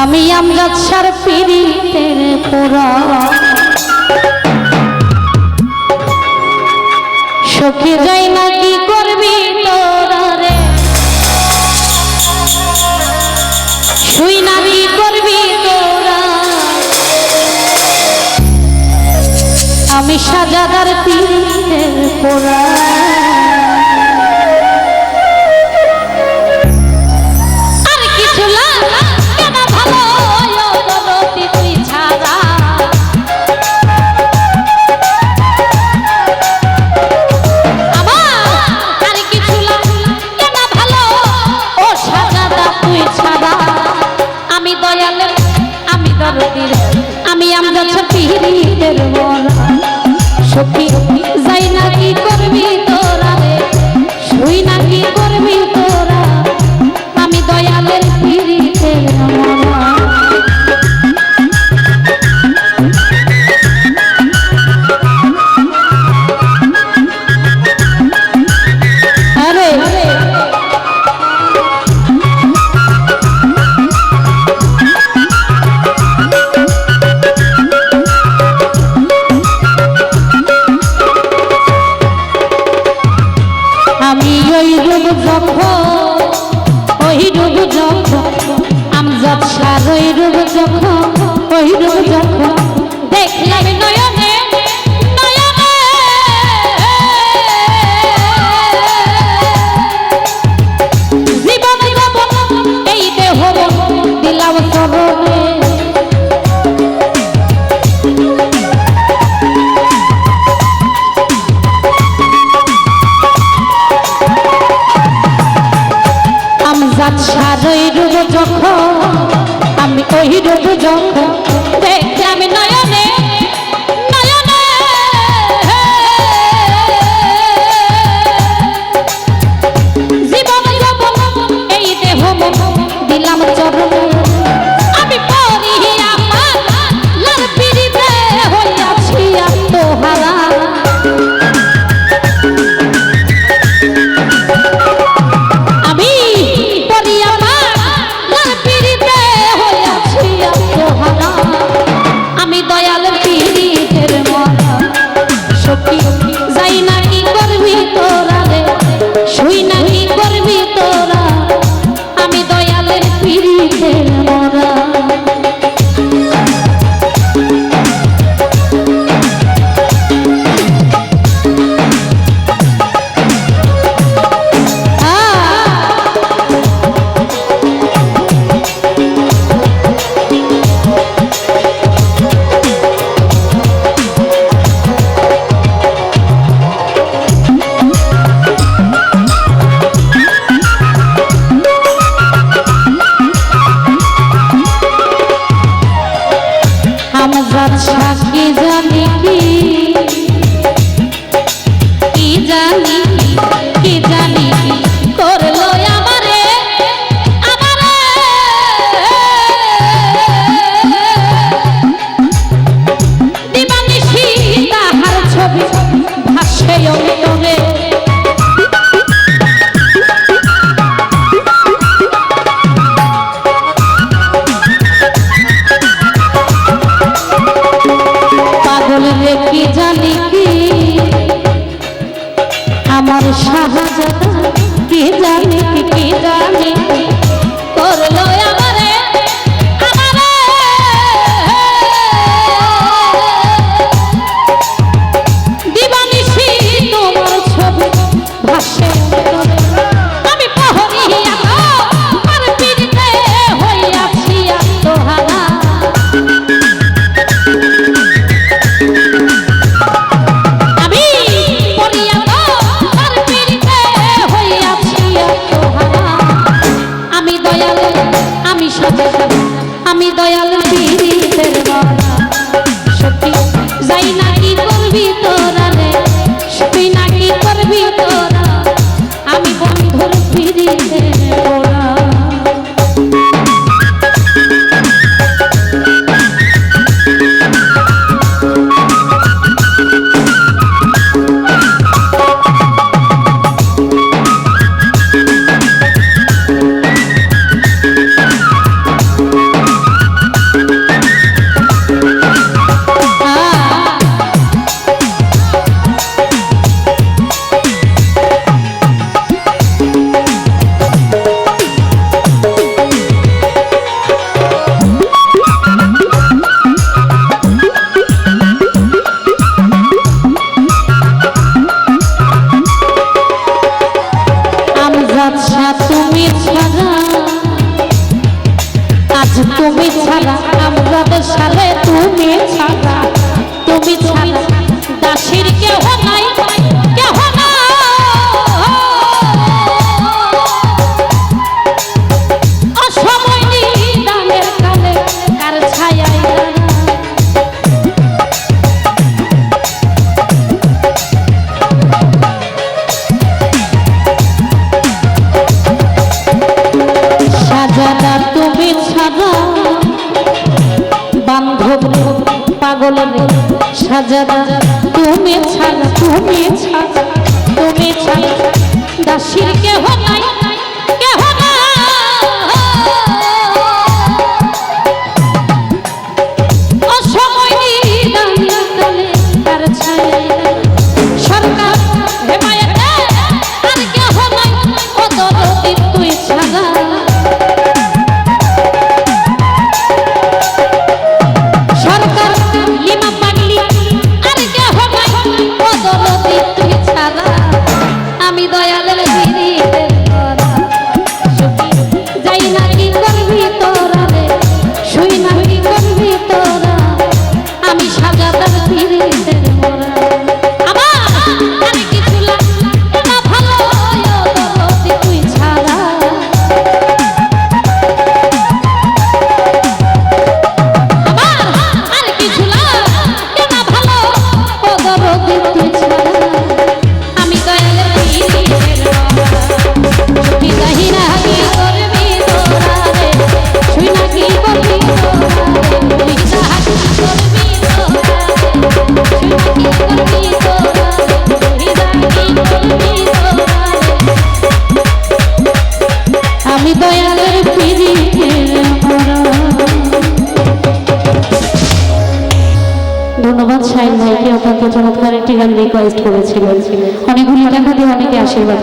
আমি আমজাদ শাহর পীরিতের পোড়া সখী যাই না কি করবি তোরা রে শুই না কি করবি তোরা আমি সাজাদার পীরিতের পোড়া আমি আমজাদ শাহর পীরিতের পোড়া সখী যাই না কি করবি তোরা রে শুই না কি করবি তোরা আমি দয়ালের পীরিতের মোরা আমজাদ শাহর ওই রূপ যখন দেখলাম নয়নে নয়নে জীবন এই দেহ দিলাম চরণে আমজাদ শাহর ওই রূপ যখন আমি ওই রূপ যখন দেখি আমি নয়নে নয়নে জীবন এই দেহ দিলাম চরণে আমি পড়ি আমার লাল পীরিতে হইয়াছি আত্মহারা যাই না কি করবি তোরা রে শুই না কি করবি তোরা আমি দয়ালের পীরিতের মোরা আমজাদ শাহ কি জানি করলো আমারে দিবানিশি তাহার ছবি ভাসে অন্তরে কি জানি কি আমার শাহজাদা কি জানি করলো আমারে দিবানিশি তোমার ছবি ভাসে আমি পহরি আমার পীরিতে হইয়াছি আত্মহারা আমি দয়াল পীরিতের মোরা সখী যাই না কি করবি তোরা রে শুই না কি করবি তোরা আমি বন্ধুর পীরিতের মোরা তুমি ছাড়া আমরা সারে তুমি ছাড়া দাসীর কেহ নাই কেহ না অসময় নিদানের কালে কার ছায়ায় সাজাদা তুমি ছাড়া বান্ধব পাগল রে সাজাদা তুমি ছাড়া দাসীর কেহ নাই কেহ না অসময় নিদানের কালে কার ছায়ায় সরকার হেমায়েতে আর কেহ নাই ও দরদি তুই ছাড়া আমি দয়ালের পিরিতে তোরা সুখী যাই না কি করবি তোরা রে শুই না কি করবি তোরা আমি সাজাদার পিরিতে মোরা আবার আর কিছু না ভালো দরদি তুই ছাড়া আবার আর কিছু না ভালো দরদি তুই ছাড়া আমি দয়ালের আমি দয়ালের ধন্যবাদ শাহিন ভাইকে অত্যন্ত চমৎকার একটি গান রিকোয়েস্ট করেছিলেন অনেকগুলি টাকা দিয়ে অনেকে আশীর্বাদ